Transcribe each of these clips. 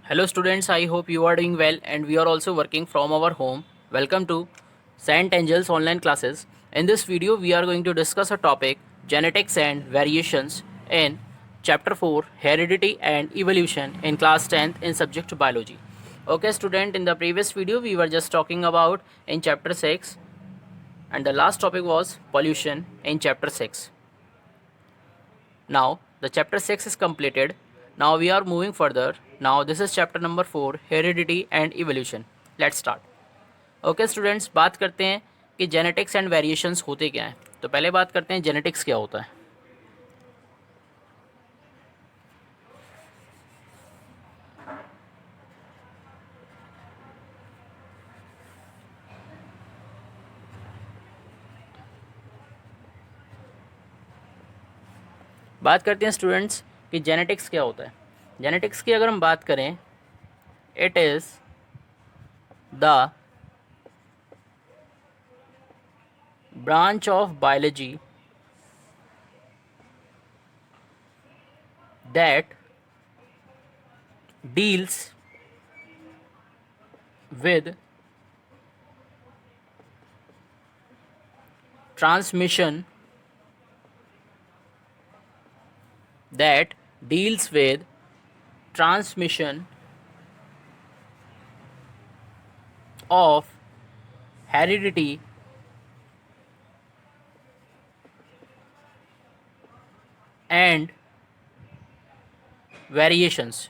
Hello students, I hope you are doing well and we are also working from our home. Welcome to Saint Angels online classes. In this video we are going to discuss a topic genetics and variations in chapter 4 heredity and evolution in class 10th in subject biology. Okay student, in the previous video we were just talking about in chapter 6 and the last topic was pollution in chapter 6. Now the chapter 6 is completed. Now we are moving further. Now this is chapter number 4 heredity and evolution. Let's start. Okay students, बात करते हैं कि genetics and variations होते क्या हैं. तो पहले बात करते हैं जेनेटिक्स क्या होता है. बात करते हैं स्टूडेंट्स कि जेनेटिक्स क्या होता है. जेनेटिक्स की अगर हम बात करें, it is the branch of biology that deals with transmission that deals with transmission of heredity and variations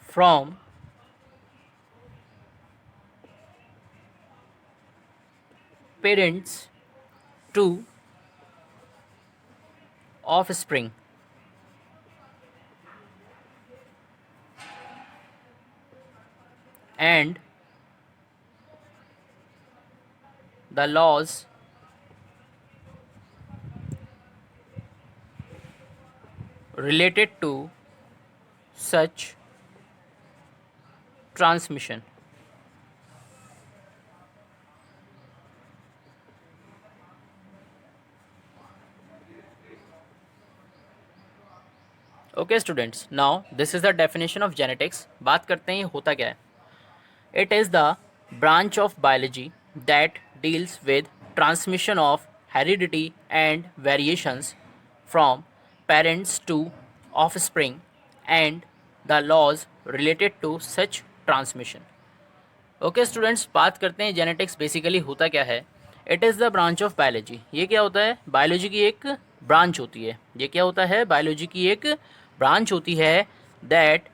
from parents to offspring, and the laws related to such transmission. Okay students, now this is the definition of genetics. बात करते हैं ये होता क्या है. It is the branch of biology that deals with transmission of heredity and variations from parents to offspring and the laws related to such transmission. Okay students, बात करते हैं जेनेटिक्स बेसिकली होता क्या है. It is the branch of biology. ये क्या होता है? बायोलॉजी की एक ब्रांच होती है. ये क्या होता है? बायोलॉजी की एक ब्रांच होती है that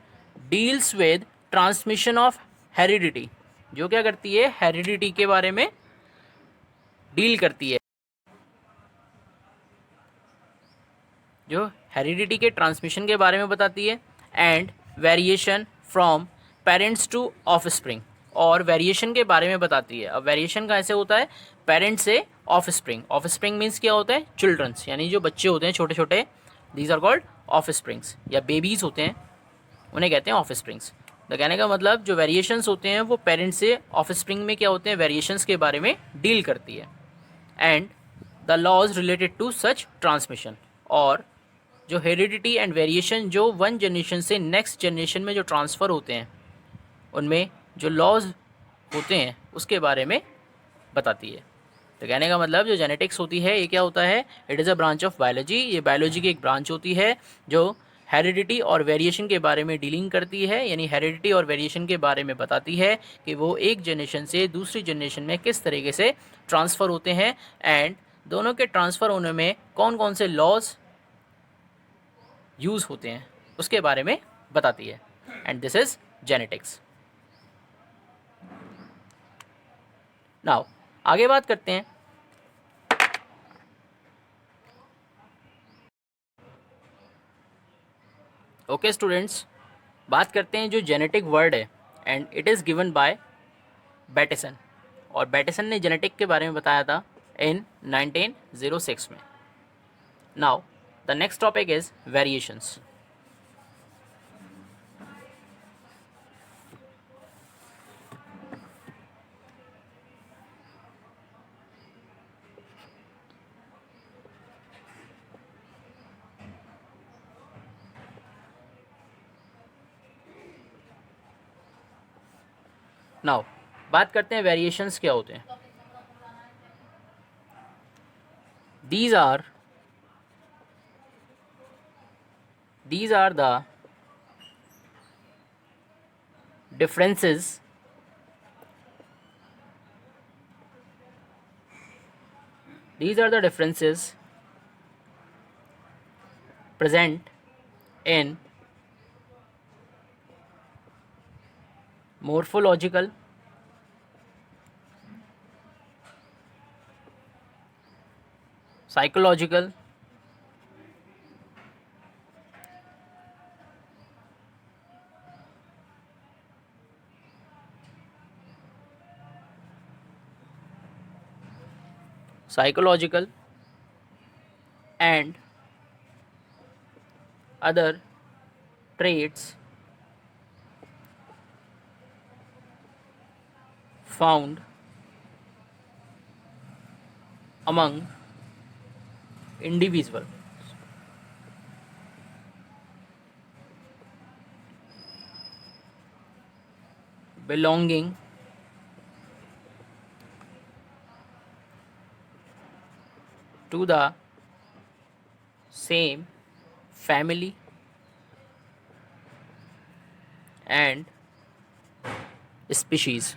deals with transmission of heredity. जो क्या करती है? हेरिडिटी के बारे में डील करती है. जो हेरिडिटी के ट्रांसमिशन के बारे में बताती है. And variation from parents to offspring, और वेरिएशन के बारे में बताती है. अब वेरिएशन कैसे होता है? पेरेंट्स से ऑफस्प्रिंग. ऑफस्प्रिंग मीन्स क्या होता है? चिल्ड्रंस, यानी जो बच्चे होते हैं छोटे छोटे, दीज आर कॉल्ड ऑफस्प्रिंग्स, या बेबीज़ होते हैं, उन्हें कहते हैं ऑफस्प्रिंग्स. तो कहने का मतलब जो वेरिएशंस होते हैं वो पेरेंट्स से ऑफस्प्रिंग में क्या होते हैं? वेरिएशंस के बारे में डील करती है. And the laws related to such transmission, और जो हेरिडिटी एंड वेरिएशन जो वन जनरेशन से नेक्स्ट जनरेशन में जो ट्रांसफ़र होते हैं, उनमें जो लॉज होते हैं उसके बारे में बताती है. तो कहने का मतलब जो जेनेटिक्स होती है ये क्या होता है? It is a branch of biology. ये बायोलॉजी की एक ब्रांच होती है जो हेरिडिटी और वेरिएशन के बारे में डीलिंग करती है, यानी हेरिडिटी और वेरिएशन के बारे में बताती है कि वो एक जनरेशन से दूसरी जनरेशन में किस तरीके से ट्रांसफ़र होते हैं, एंड दोनों के ट्रांसफ़र होने में कौन कौन से लॉज यूज़ होते हैं उसके बारे में बताती है. And this is genetics. Now आगे बात करते हैं. ओके स्टूडेंट्स, बात करते हैं जो जेनेटिक वर्ड है, and it is given by Bateson. और बैटेसन ने जेनेटिक के बारे में बताया था इन 1906 में. Now the next topic is variations. Now बात करते हैं वेरिएशंस क्या होते हैं. These are the differences present in morphological, psychological, and other traits found among individual belonging to the same family and species.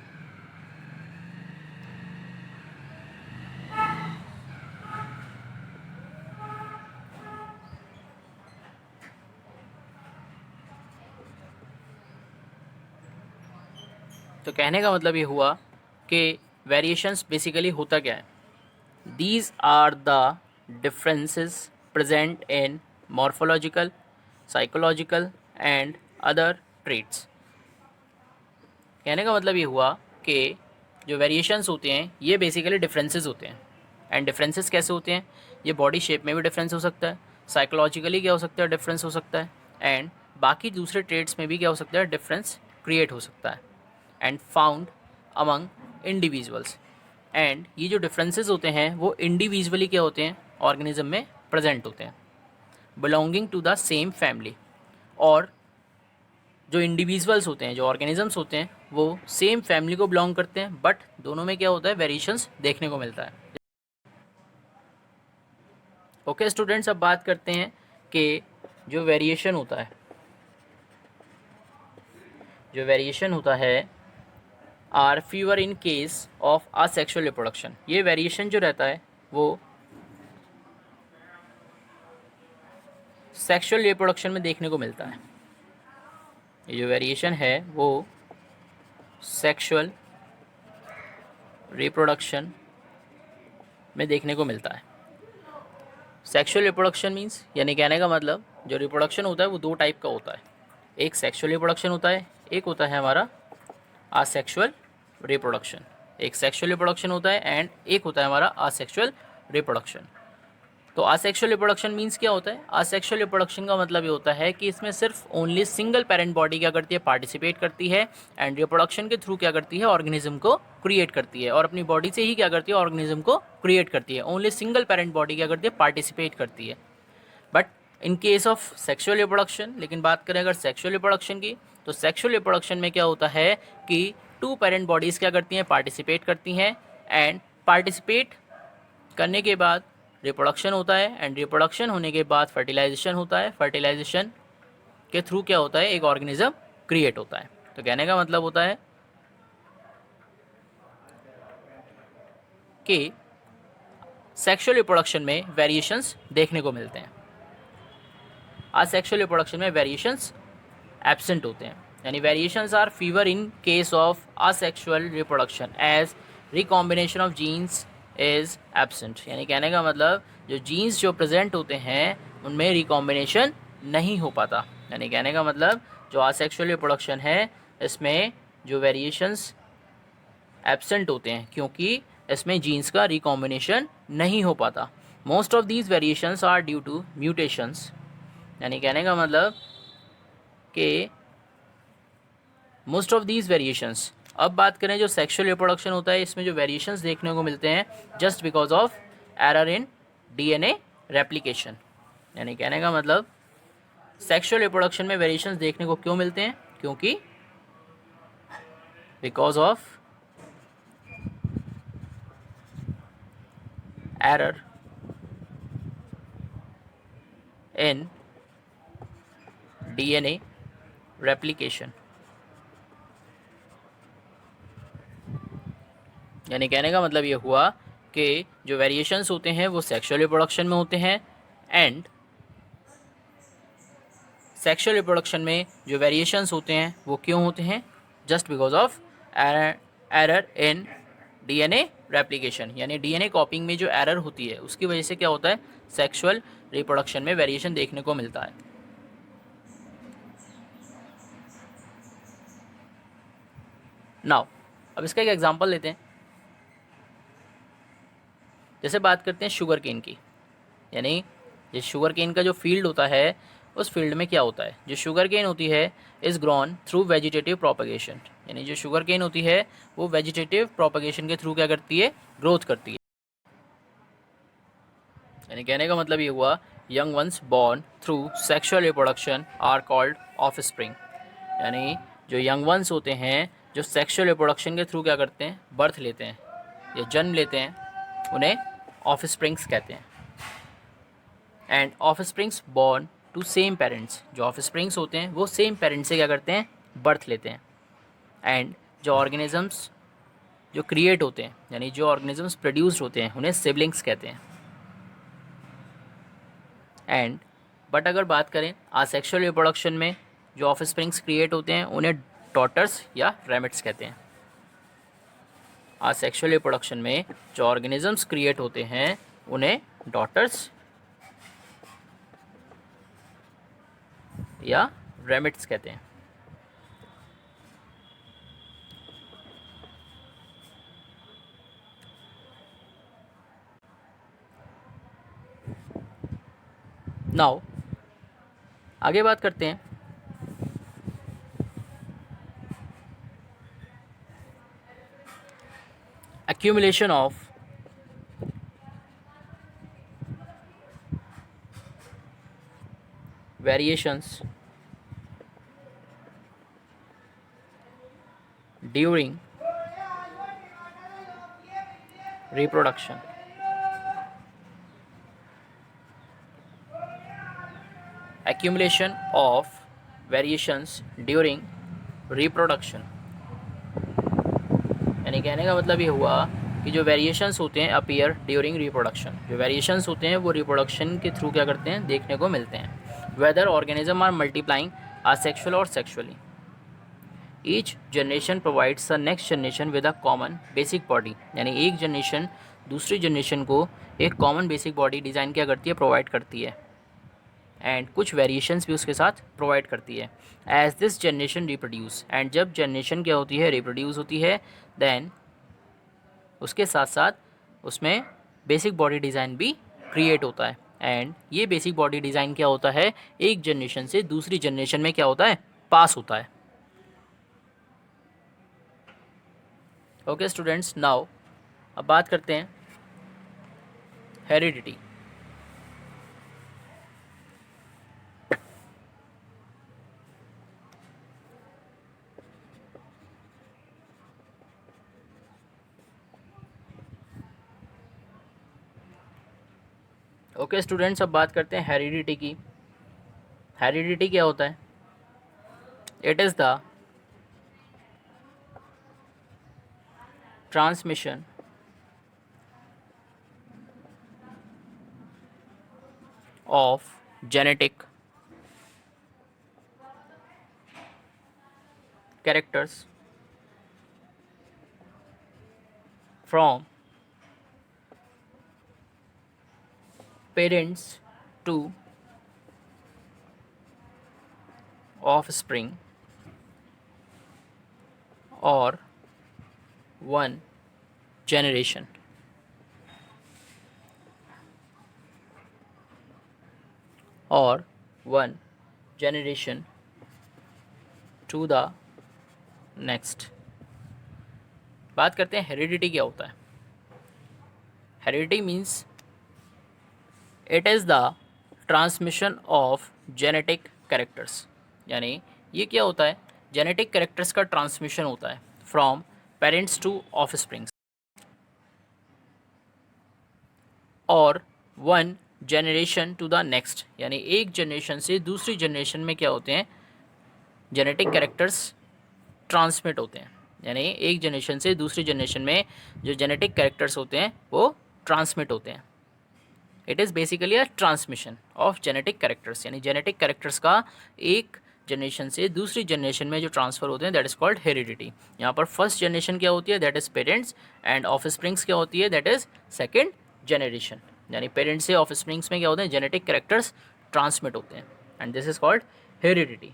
तो कहने का मतलब ये हुआ कि वेरिएशंस बेसिकली होता क्या है. These are the differences present in morphological, psychological and other traits. कहने का मतलब ये हुआ कि जो वेरिएशंस होते हैं ये बेसिकली डिफरेंसेस होते हैं. एंड डिफरेंसेस कैसे होते हैं? ये बॉडी शेप में भी डिफरेंस हो सकता है, साइकोलॉजिकली क्या हो सकता है, डिफरेंस हो सकता है, एंड बाकी दूसरे ट्रेट्स में भी क्या हो सकता है, डिफरेंस क्रिएट हो सकता है. And found among individuals. And ये जो डिफरेंसेस होते हैं वो इंडिविजुअली क्या होते हैं, ऑर्गेनिज्म में प्रेजेंट होते हैं. Belonging to the same family. और जो इंडिविजुअल्स होते हैं, जो ऑर्गेनिजम्स होते हैं, वो सेम फैमिली को बिलोंग करते हैं, बट दोनों में क्या होता है, वेरिएशंस देखने को मिलता है. ओके स्टूडेंट्स, अब बात करते हैं कि जो वेरिएशन होता है are fewer in case of asexual reproduction. ये वेरिएशन जो रहता है वो सेक्सुअल रिप्रोडक्शन में देखने को मिलता है. ये जो वेरिएशन है वो सेक्सुअल रिप्रोडक्शन में देखने को मिलता है. सेक्सुअल रिप्रोडक्शन मीन्स यानी कहने का मतलब जो रिप्रोडक्शन होता है वो दो टाइप का होता है. एक सेक्सुअल रिप्रोडक्शन होता है, एक होता है हमारा असेक्सुअल रिप्रोडक्शन. एक सेक्सुअल रिप्रोडक्शन होता है एंड एक होता है हमारा असेक्सुअल रिप्रोडक्शन. तो असेक्सुअल रिप्रोडक्शन मीन्स क्या होता है? असेक्सुअल रिप्रोडक्शन का मतलब ये होता है कि इसमें सिर्फ ओनली सिंगल पेरेंट बॉडी क्या करती है, पार्टिसिपेट करती है, एंड रिप्रोडक्शन के थ्रू क्या करती है, ऑर्गेनिज्म को क्रिएट करती है, और अपनी बॉडी से ही क्या करती है, ऑर्गेनिज्म को क्रिएट करती है. ओनली सिंगल पेरेंट बॉडी क्या करती है, पार्टिसिपेट करती है. But in case of sexual reproduction, लेकिन बात करें अगर सेक्सुअल रिप्रोडक्शन की, तो सेक्सुअल रिप्रोडक्शन में क्या होता है कि टू पेरेंट बॉडीज़ क्या करती हैं, पार्टिसिपेट करती हैं, एंड पार्टिसिपेट करने के बाद रिप्रोडक्शन होता है, एंड रिप्रोडक्शन होने के बाद फर्टिलाइजेशन होता है. फर्टिलाइजेशन के थ्रू क्या होता है, एक ऑर्गेनिज्म क्रिएट होता है. तो कहने का मतलब होता है कि सेक्सुअल रिप्रोडक्शन में वेरिएशंस देखने को मिलते हैं, असेक्सुअल रिप्रोडक्शन में वेरिएशंस एब्सेंट होते हैं. यानी variations are fewer in case of asexual reproduction as recombination of genes is absent. यानी कहने का मतलब जो जीन्स जो प्रेजेंट होते हैं उनमें रिकॉम्बिनेशन नहीं हो पाता. यानी कहने का मतलब जो असेक्सुअल रिप्रोडक्शन है इसमें जो वेरिएशंस एब्सेंट होते हैं क्योंकि इसमें जीन्स का रिकॉम्बिनेशन नहीं हो पाता. Most of these variations are due to mutations. यानी कहने का मतलब कि मोस्ट ऑफ दीज वेरिएशंस. अब बात करें जो सेक्सुअल रिप्रोडक्शन होता है इसमें जो वेरिएशंस देखने को मिलते हैं just because of error in DNA replication. यानी कहने का मतलब सेक्सुअल रिप्रोडक्शन में वेरिएशंस देखने को क्यों मिलते हैं, क्योंकि because of error in DNA replication। यानी कहने का मतलब ये हुआ कि जो वेरिएशंस होते हैं वो सेक्सुअल रिप्रोडक्शन में होते हैं, एंड सेक्सुअल रिप्रोडक्शन में जो वेरिएशंस होते हैं वो क्यों होते हैं? Just because of error in DNA replication. यानी डीएनए कॉपिंग में जो एरर होती है उसकी वजह से क्या होता है? सेक्सुअल रिप्रोडक्शन में वेरिएशन देखने को मिलता है। नाउ अब इसका एक एग्जांपल लेते हैं। जैसे बात करते हैं शुगर केन की, यानी ये शुगर केन का जो फील्ड होता है उस फील्ड में क्या होता है? जो शुगर केन होती है is grown through vegetative propagation. यानी जो शुगर केन होती है वो वेजिटेटिव प्रोपगेशन के थ्रू क्या करती है? ग्रोथ करती है। यानी कहने का मतलब ये हुआ young ones born through sexual reproduction are called offspring. यानी जो यंग वंस होते हैं जो सेक्सुअल रिप्रोडक्शन के थ्रू क्या करते हैं? बर्थ लेते हैं या जन्म लेते हैं, उन्हें ऑफस्प्रिंग्स कहते हैं। And offsprings born to same parents. जो ऑफस्प्रिंग्स होते हैं वो सेम पेरेंट्स से क्या करते हैं? बर्थ लेते हैं। एंड जो ऑर्गेनिजम्स जो क्रिएट होते हैं, यानी जो ऑर्गेनिजम्स प्रोड्यूस्ड होते हैं, उन्हें सिबलिंग्स कहते हैं। एंड बट अगर बात करें आसेक्सुअल रिप्रोडक्शन में जो ऑफस्प्रिंग्स क्रिएट होते हैं उन्हें डॉटर्स या रैमिट्स कहते हैं। आसेक्सुअल रिप्रोडक्शन में जो ऑर्गेनिजम्स क्रिएट होते हैं उन्हें डॉटर्स या रैमिट्स कहते हैं। नाउ आगे बात करते हैं accumulation of variations during reproduction। accumulation of variations during reproduction यानी कहने का मतलब ये हुआ कि जो वेरिएशंस होते हैं अपीयर ड्यूरिंग रिप्रोडक्शन। जो वेरिएशंस होते हैं वो रिप्रोडक्शन के थ्रू क्या करते हैं? देखने को मिलते हैं। Whether organism are multiplying asexual और sexually. Each generation provides the next generation with a common basic body. यानी एक जनरेशन दूसरी जनरेशन को एक कॉमन बेसिक बॉडी डिज़ाइन क्या करती है? प्रोवाइड करती है। एंड कुछ वेरिएशंस भी उसके साथ प्रोवाइड करती है। As this generation reproduce, and जब जनरेशन क्या होती है? रिप्रोड्यूस होती है, देन उसके साथ साथ उसमें बेसिक बॉडी डिज़ाइन भी क्रिएट होता है। एंड ये बेसिक बॉडी डिज़ाइन क्या होता है? एक जनरेशन से दूसरी जनरेशन में क्या होता है? पास होता है। ओके स्टूडेंट्स, नाउ अब बात करते हैं हेरिडिटी। ओके स्टूडेंट्स, अब बात करते हैं हेरिडिटी की। हेरिडिटी क्या होता है? It is the transmission of genetic characters from parents to offspring or one generation। और one generation to the next. बात करते हैं हेरिडिटी क्या होता है। Heredity means it is the transmission of genetic characters. यानी ये क्या होता है? जेनेटिक कैरेक्टर्स का ट्रांसमिशन होता है फ्रॉम पेरेंट्स टू ऑफस्प्रिंग्स, और one generation to the next, यानी एक जनरेशन से दूसरी जनरेशन में क्या होते हैं, जेनेटिक कैरेक्टर्स ट्रांसमिट होते हैं। यानी एक जनरेशन से दूसरी जनरेशन में जो जेनेटिक कैरेक्टर्स होते हैं वो ट्रांसमिट होते हैं। It is basically a transmission of genetic characters, यानी जेनेटिक कैरेक्टर्स का एक जनरेशन से दूसरी जनरेशन में जो ट्रांसफ़र होते हैं दैट इज़ कॉल्ड हेरिडिटी। यहाँ पर फर्स्ट जनरेशन क्या होती है, that is parents, and offsprings क्या होती है, दैट इज़ सेकेंड जनरेशन। यानी पेरेंट्स से ऑफस्प्रिंग्स में क्या होते हैं, जेनेटिक कैरेक्टर्स ट्रांसमिट होते हैं, and this is called heredity.